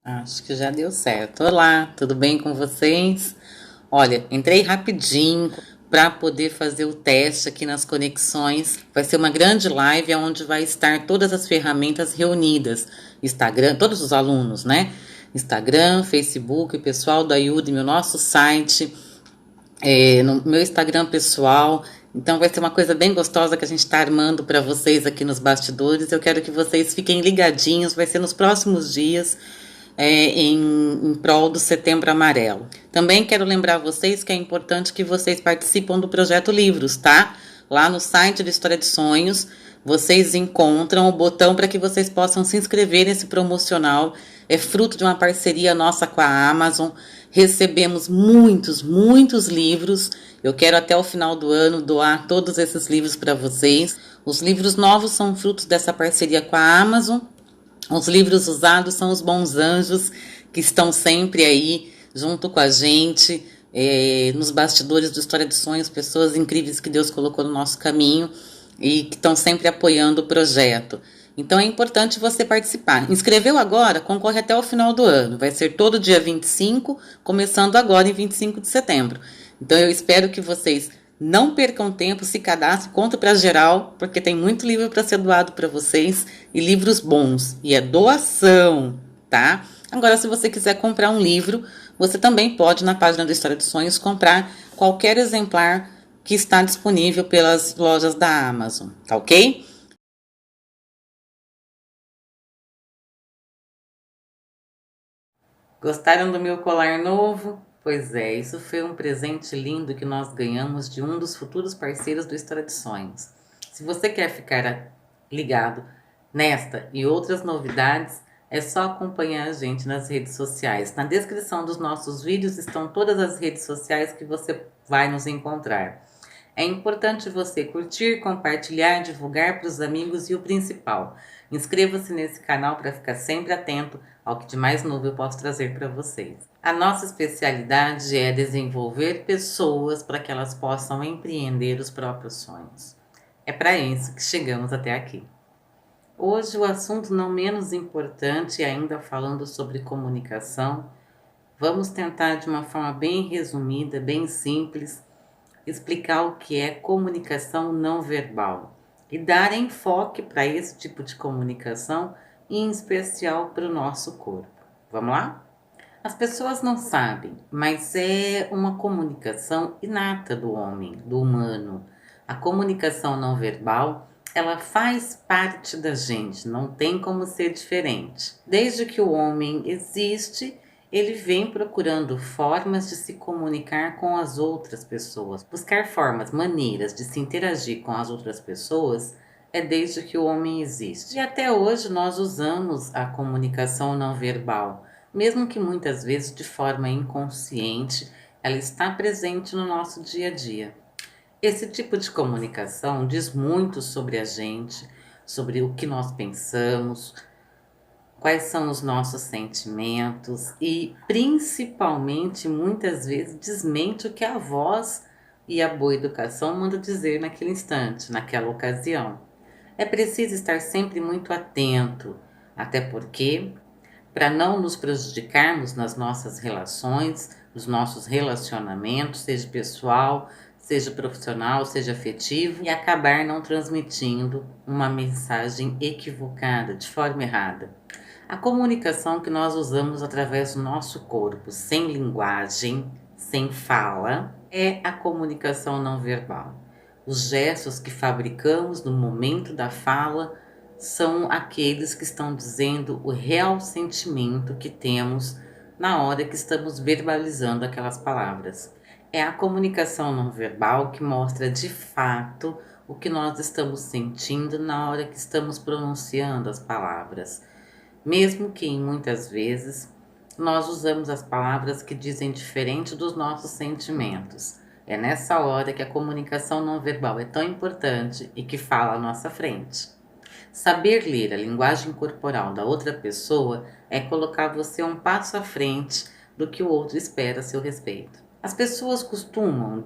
Acho que já deu certo. Olá, tudo bem com vocês? Olha, entrei rapidinho para poder fazer o teste aqui nas conexões. Vai ser uma grande live onde vai estar todas as ferramentas reunidas. Instagram, todos os alunos, né? Instagram, Facebook, pessoal da Udemy, o nosso site, no meu Instagram pessoal. Então vai ser uma coisa bem gostosa que a gente está armando para vocês aqui nos bastidores. Eu quero que vocês fiquem ligadinhos. Vai ser nos próximos dias. Em prol do Setembro Amarelo. Também quero lembrar vocês que é importante que vocês participem do Projeto Livros, tá? Lá no site do História de Sonhos, vocês encontram o botão para que vocês possam se inscrever nesse promocional. É fruto de uma parceria nossa com a Amazon. Recebemos muitos livros. Eu quero até o final do ano doar todos esses livros para vocês. Os livros novos são frutos dessa parceria com a Amazon. Os livros usados são os bons anjos que estão sempre aí junto com a gente, nos bastidores do História de Sonhos, pessoas incríveis que Deus colocou no nosso caminho e que estão sempre apoiando o projeto. Então é importante você participar. Inscreveu agora? Concorre até o final do ano. Vai ser todo dia 25, começando agora em 25 de setembro. Então eu espero que vocês não percam tempo, se cadastrem, conta para geral, porque tem muito livro para ser doado para vocês e livros bons. E é doação, tá? Agora, se você quiser comprar um livro, você também pode, na página do História dos Sonhos, comprar qualquer exemplar que está disponível pelas lojas da Amazon, tá ok? Gostaram do meu colar novo? Pois é, isso foi um presente lindo que nós ganhamos de um dos futuros parceiros do História de Sonhos. Se você quer ficar ligado nesta e outras novidades, é só acompanhar a gente nas redes sociais. Na descrição dos nossos vídeos estão todas as redes sociais que você vai nos encontrar. É importante você curtir, compartilhar, divulgar para os amigos e o principal, inscreva-se nesse canal para ficar sempre atento ao que de mais novo eu posso trazer para vocês. A nossa especialidade é desenvolver pessoas para que elas possam empreender os próprios sonhos. É para isso que chegamos até aqui. Hoje o assunto não menos importante, ainda falando sobre comunicação, vamos tentar de uma forma bem resumida, bem simples, explicar o que é comunicação não verbal e dar enfoque para esse tipo de comunicação, em especial para o nosso corpo. Vamos lá? As pessoas não sabem, mas é uma comunicação inata do homem, do humano. A comunicação não verbal, ela faz parte da gente, não tem como ser diferente. Desde que o homem existe, ele vem procurando formas de se comunicar com as outras pessoas. Buscar formas, maneiras de se interagir com as outras pessoas é desde que o homem existe. E até hoje nós usamos a comunicação não verbal, mesmo que muitas vezes de forma inconsciente, ela está presente no nosso dia a dia. Esse tipo de comunicação diz muito sobre a gente, sobre o que nós pensamos, quais são os nossos sentimentos e, principalmente, muitas vezes desmente o que a voz e a boa educação mandam dizer naquele instante, naquela ocasião. É preciso estar sempre muito atento, até porque, para não nos prejudicarmos nas nossas relações, nos nossos relacionamentos, seja pessoal, seja profissional, seja afetivo, e acabar não transmitindo uma mensagem equivocada, de forma errada. A comunicação que nós usamos através do nosso corpo, sem linguagem, sem fala, é a comunicação não verbal. Os gestos que fabricamos no momento da fala são aqueles que estão dizendo o real sentimento que temos na hora que estamos verbalizando aquelas palavras. É a comunicação não verbal que mostra de fato o que nós estamos sentindo na hora que estamos pronunciando as palavras. Mesmo que muitas vezes nós usamos as palavras que dizem diferente dos nossos sentimentos. É nessa hora que a comunicação não verbal é tão importante e que fala à nossa frente. Saber ler a linguagem corporal da outra pessoa é colocar você um passo à frente do que o outro espera a seu respeito. As pessoas costumam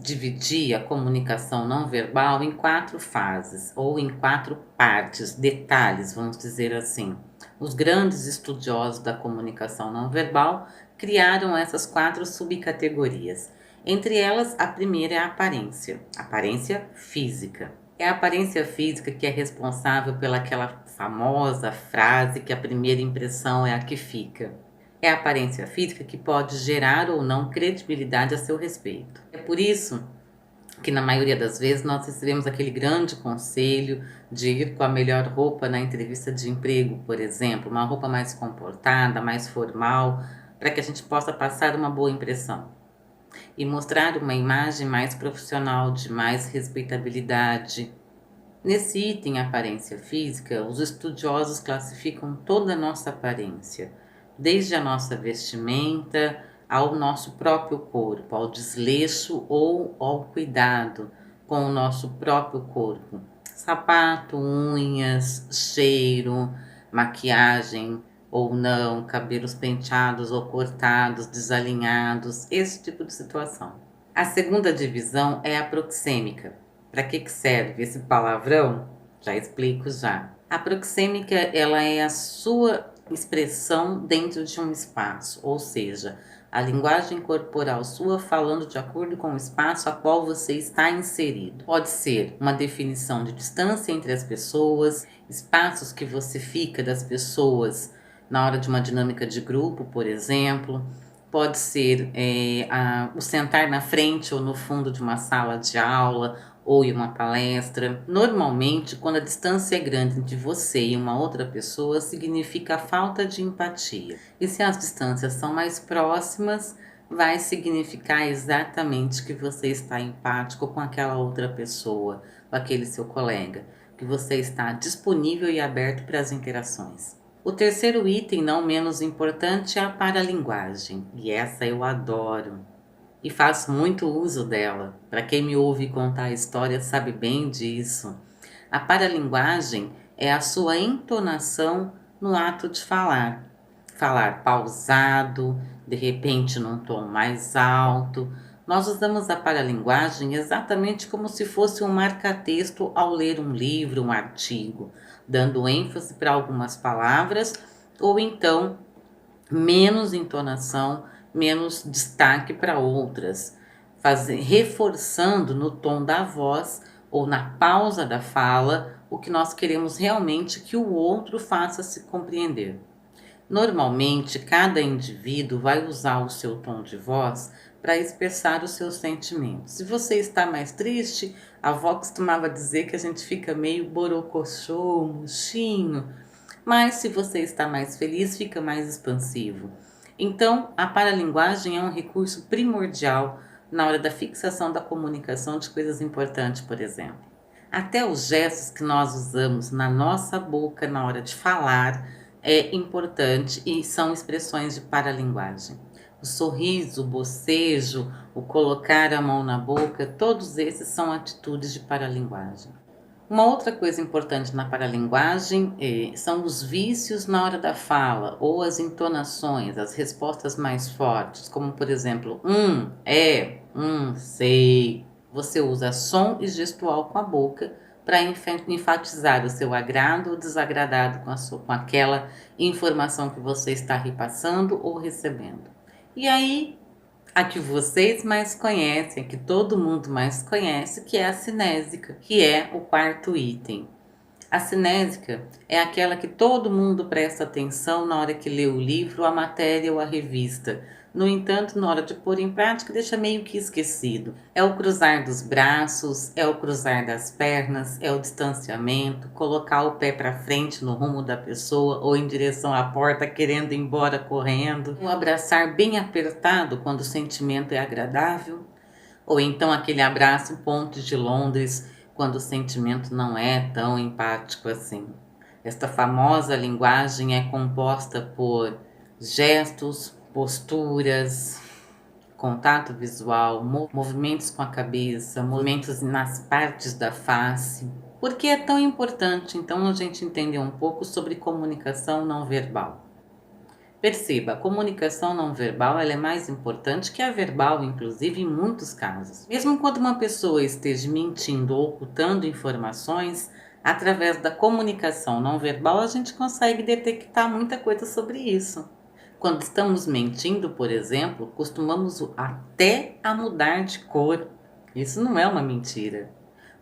dividir a comunicação não verbal em 4 fases ou em 4 partes, detalhes, vamos dizer assim. Os grandes estudiosos da comunicação não verbal criaram essas 4 subcategorias. Entre elas, a primeira é a aparência física. É a aparência física que é responsável pelaquela famosa frase que a primeira impressão é a que fica. É a aparência física que pode gerar ou não credibilidade a seu respeito. É por isso que na maioria das vezes nós recebemos aquele grande conselho de ir com a melhor roupa na entrevista de emprego, por exemplo, uma roupa mais comportada, mais formal, para que a gente possa passar uma boa impressão e mostrar uma imagem mais profissional, de mais respeitabilidade. Nesse item aparência física, os estudiosos classificam toda a nossa aparência, desde a nossa vestimenta ao nosso próprio corpo, ao desleixo ou ao cuidado com o nosso próprio corpo. Sapato, unhas, cheiro, maquiagem ou não, cabelos penteados ou cortados, desalinhados, esse tipo de situação. A segunda divisão é a proxêmica. Para que serve esse palavrão? Já explico já. A proxêmica, ela é a sua expressão dentro de um espaço, ou seja, a linguagem corporal sua falando de acordo com o espaço a qual você está inserido. Pode ser uma definição de distância entre as pessoas, espaços que você fica das pessoas na hora de uma dinâmica de grupo, por exemplo. Pode ser o sentar na frente ou no fundo de uma sala de aula ou em uma palestra. Normalmente, quando a distância é grande entre você e uma outra pessoa, significa a falta de empatia. E se as distâncias são mais próximas, vai significar exatamente que você está empático com aquela outra pessoa, com aquele seu colega, que você está disponível e aberto para as interações. O terceiro item, não menos importante, é a paralinguagem, e essa eu adoro e faço muito uso dela. Para quem me ouve contar a história sabe bem disso. A paralinguagem é a sua entonação no ato de falar. Falar pausado, de repente num tom mais alto. Nós usamos a paralinguagem exatamente como se fosse um marca-texto ao ler um livro, um artigo, dando ênfase para algumas palavras ou então menos entonação, menos destaque para outras, reforçando no tom da voz ou na pausa da fala o que nós queremos realmente que o outro faça se compreender. Normalmente, cada indivíduo vai usar o seu tom de voz para expressar os seus sentimentos. Se você está mais triste, a avó costumava dizer que a gente fica meio borocochô, murchinho, mas se você está mais feliz, fica mais expansivo. Então, a paralinguagem é um recurso primordial na hora da fixação da comunicação de coisas importantes, por exemplo. Até os gestos que nós usamos na nossa boca na hora de falar é importante e são expressões de paralinguagem. O sorriso, o bocejo, o colocar a mão na boca, todos esses são atitudes de paralinguagem. Uma outra coisa importante na paralinguagem são os vícios na hora da fala, ou as entonações, as respostas mais fortes, como por exemplo, sei. Você usa som e gestual com a boca para enfatizar o seu agrado ou desagradado com aquela informação que você está repassando ou recebendo. E aí, a que vocês mais conhecem, a que todo mundo mais conhece, que é a cinésica, que é o quarto item. A cinésica é aquela que todo mundo presta atenção na hora que lê o livro, a matéria ou a revista. No entanto, na hora de pôr em prática, deixa meio que esquecido. É o cruzar dos braços, é o cruzar das pernas, é o distanciamento, colocar o pé para frente no rumo da pessoa ou em direção à porta, querendo ir embora correndo. O abraçar bem apertado quando o sentimento é agradável. Ou então aquele abraço ponte de Londres, quando o sentimento não é tão empático assim. Esta famosa linguagem é composta por gestos, posturas, contato visual, movimentos com a cabeça, movimentos nas partes da face. Por que é tão importante, então, a gente entender um pouco sobre comunicação não verbal? Perceba, a comunicação não verbal ela é mais importante que a verbal, inclusive em muitos casos. Mesmo quando uma pessoa esteja mentindo ou ocultando informações, Através da comunicação não verbal, a gente consegue detectar muita coisa sobre isso. Quando estamos mentindo, por exemplo, costumamos até a mudar de cor. Isso não é uma mentira.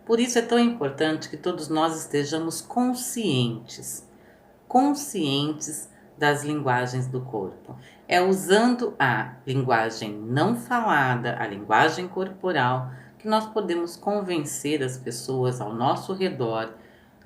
Por isso é tão importante que todos nós estejamos conscientes das linguagens do corpo. É usando a linguagem não falada, a linguagem corporal, que nós podemos convencer as pessoas ao nosso redor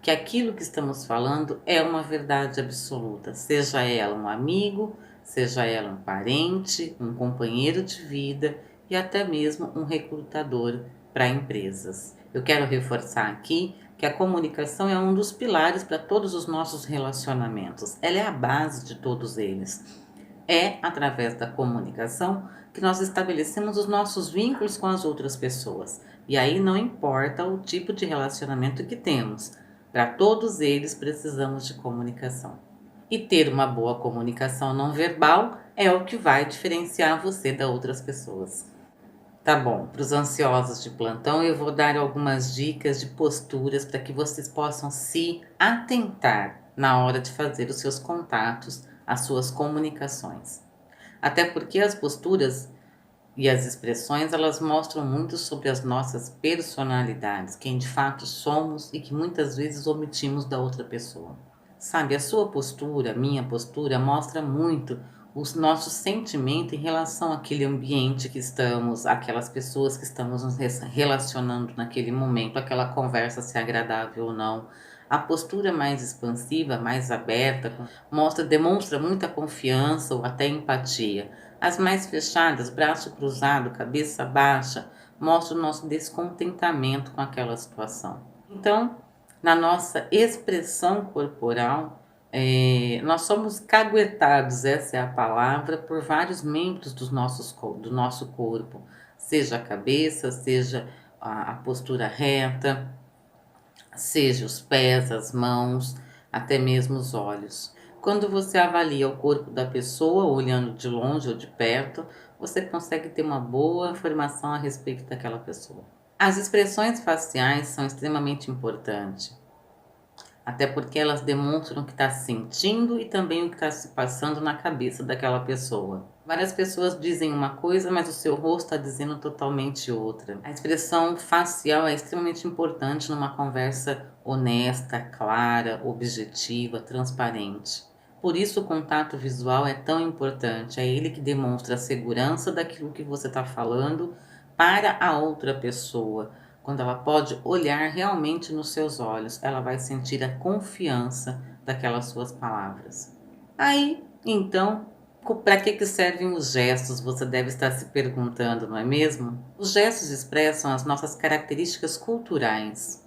que aquilo que estamos falando é uma verdade absoluta, seja ela um amigo, seja ela um parente, um companheiro de vida e até mesmo um recrutador para empresas. Eu quero reforçar aqui que a comunicação é um dos pilares para todos os nossos relacionamentos. Ela é a base de todos eles. É através da comunicação que nós estabelecemos os nossos vínculos com as outras pessoas. E aí não importa o tipo de relacionamento que temos, para todos eles precisamos de comunicação. E ter uma boa comunicação não verbal é o que vai diferenciar você das outras pessoas. Tá bom, para os ansiosos de plantão, eu vou dar algumas dicas de posturas para que vocês possam se atentar na hora de fazer os seus contatos, as suas comunicações. Até porque as posturas e as expressões, elas mostram muito sobre as nossas personalidades, quem de fato somos e que muitas vezes omitimos da outra pessoa. Sabe, a sua postura, a minha postura, mostra muito o nosso sentimento em relação àquele ambiente que estamos, aquelas pessoas que estamos nos relacionando naquele momento, aquela conversa se é agradável ou não. A postura mais expansiva, mais aberta, demonstra muita confiança ou até empatia. As mais fechadas, braço cruzado, cabeça baixa, mostram o nosso descontentamento com aquela situação. Então, na nossa expressão corporal, nós somos caguetados, essa é a palavra, por vários membros do nosso corpo, seja a cabeça, seja a postura reta, seja os pés, as mãos, até mesmo os olhos. Quando você avalia o corpo da pessoa, olhando de longe ou de perto, você consegue ter uma boa informação a respeito daquela pessoa. As expressões faciais são extremamente importantes, até porque elas demonstram o que está sentindo e também o que está se passando na cabeça daquela pessoa. Várias pessoas dizem uma coisa, mas o seu rosto está dizendo totalmente outra. A expressão facial é extremamente importante numa conversa honesta, clara, objetiva, transparente. Por isso o contato visual é tão importante, é ele que demonstra a segurança daquilo que você está falando para a outra pessoa. Quando ela pode olhar realmente nos seus olhos, ela vai sentir a confiança daquelas suas palavras. Aí, então, para que servem os gestos? Você deve estar se perguntando, não é mesmo? Os gestos expressam as nossas características culturais.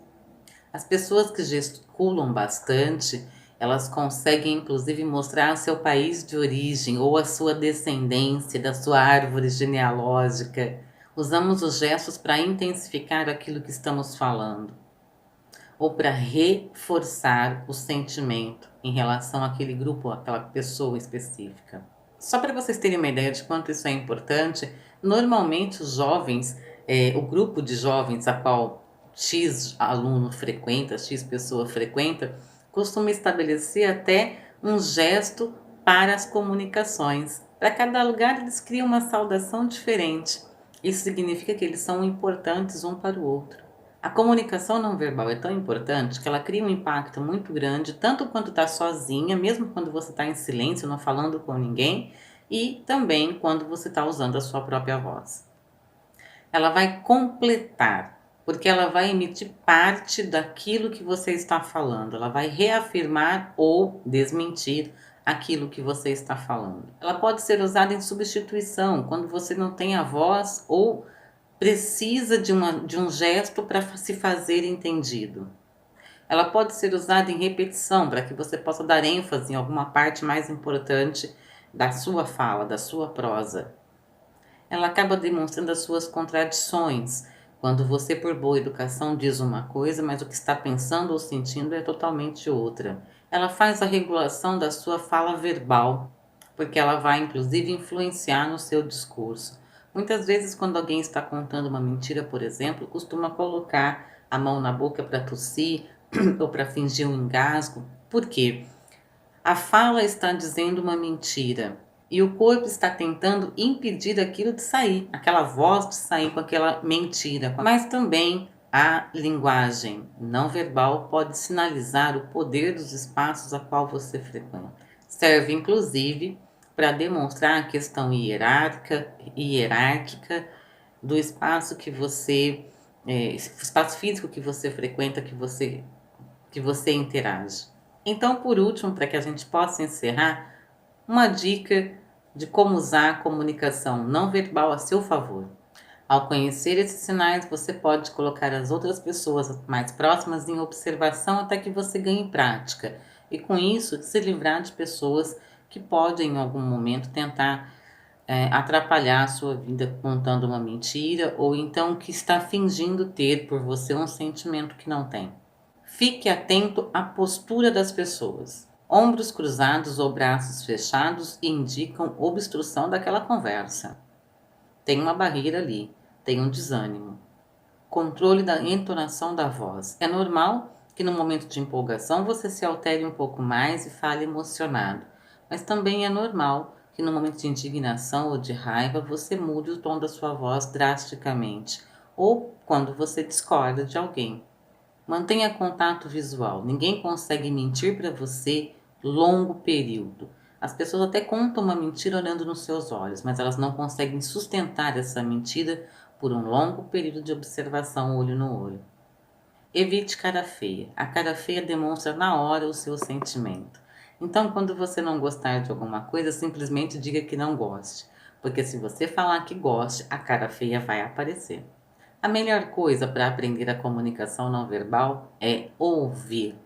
As pessoas que gesticulam bastante, elas conseguem inclusive mostrar seu país de origem ou a sua descendência, da sua árvore genealógica. Usamos os gestos para intensificar aquilo que estamos falando ou para reforçar o sentimento em relação àquele grupo, àquela pessoa específica. Só para vocês terem uma ideia de quanto isso é importante, normalmente os jovens, o grupo de jovens a qual X aluno frequenta, X pessoa frequenta, costuma estabelecer até um gesto para as comunicações. Para cada lugar eles criam uma saudação diferente. Isso significa que eles são importantes um para o outro. A comunicação não verbal é tão importante que ela cria um impacto muito grande, tanto quando está sozinha, mesmo quando você está em silêncio, não falando com ninguém, e também quando você está usando a sua própria voz. Ela vai completar, porque ela vai emitir parte daquilo que você está falando, ela vai reafirmar ou desmentir aquilo que você está falando. Ela pode ser usada em substituição, quando você não tem a voz ou precisa de um gesto para se fazer entendido. Ela pode ser usada em repetição, para que você possa dar ênfase em alguma parte mais importante da sua fala, da sua prosa. Ela acaba demonstrando as suas contradições, quando você, por boa educação, diz uma coisa, mas o que está pensando ou sentindo é totalmente outra. Ela faz a regulação da sua fala verbal, porque ela vai, inclusive, influenciar no seu discurso. Muitas vezes, quando alguém está contando uma mentira, por exemplo, costuma colocar a mão na boca para tossir, ou para fingir um engasgo. Por quê? A fala está dizendo uma mentira e o corpo está tentando impedir aquilo de sair, aquela voz de sair com aquela mentira. Mas também a linguagem não verbal pode sinalizar o poder dos espaços a qual você frequenta. Serve inclusive para demonstrar a questão hierárquica do espaço que você, espaço físico que você frequenta, que você interage. Então, por último, para que a gente possa encerrar, uma dica de como usar a comunicação não verbal a seu favor. Ao conhecer esses sinais, você pode colocar as outras pessoas mais próximas em observação até que você ganhe prática. E com isso, se livrar de pessoas que podem em algum momento tentar atrapalhar a sua vida contando uma mentira ou então que está fingindo ter por você um sentimento que não tem. Fique atento à postura das pessoas. Ombros cruzados ou braços fechados indicam obstrução daquela conversa. Tem uma barreira ali, tem um desânimo. Controle da entonação da voz. É normal que no momento de empolgação você se altere um pouco mais e fale emocionado, mas também é normal que no momento de indignação ou de raiva você mude o tom da sua voz drasticamente, ou quando você discorda de alguém. Mantenha contato visual. Ninguém consegue mentir para você longo período. As pessoas até contam uma mentira olhando nos seus olhos, mas elas não conseguem sustentar essa mentira por um longo período de observação olho no olho. Evite cara feia. A cara feia demonstra na hora o seu sentimento. Então, quando você não gostar de alguma coisa, simplesmente diga que não goste. Porque se você falar que goste, a cara feia vai aparecer. A melhor coisa para aprender a comunicação não verbal é ouvir,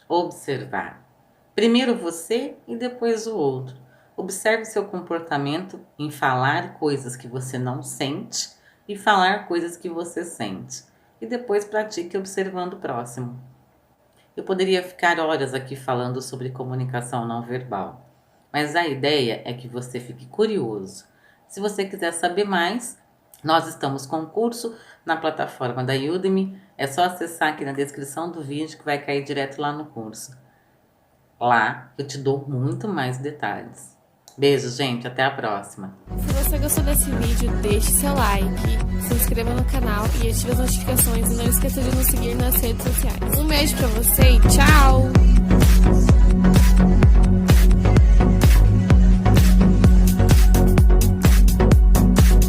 observar. Primeiro você e depois o outro. Observe seu comportamento em falar coisas que você não sente e falar coisas que você sente. E depois pratique observando o próximo. Eu poderia ficar horas aqui falando sobre comunicação não verbal, mas a ideia é que você fique curioso. Se você quiser saber mais, nós estamos com um curso na plataforma da Udemy. É só acessar aqui na descrição do vídeo que vai cair direto lá no curso. Lá eu te dou muito mais detalhes. Beijo, gente. Até a próxima. Se você gostou desse vídeo, deixe seu like, se inscreva no canal e ative as notificações. E não esqueça de nos seguir nas redes sociais. Um beijo pra você e tchau!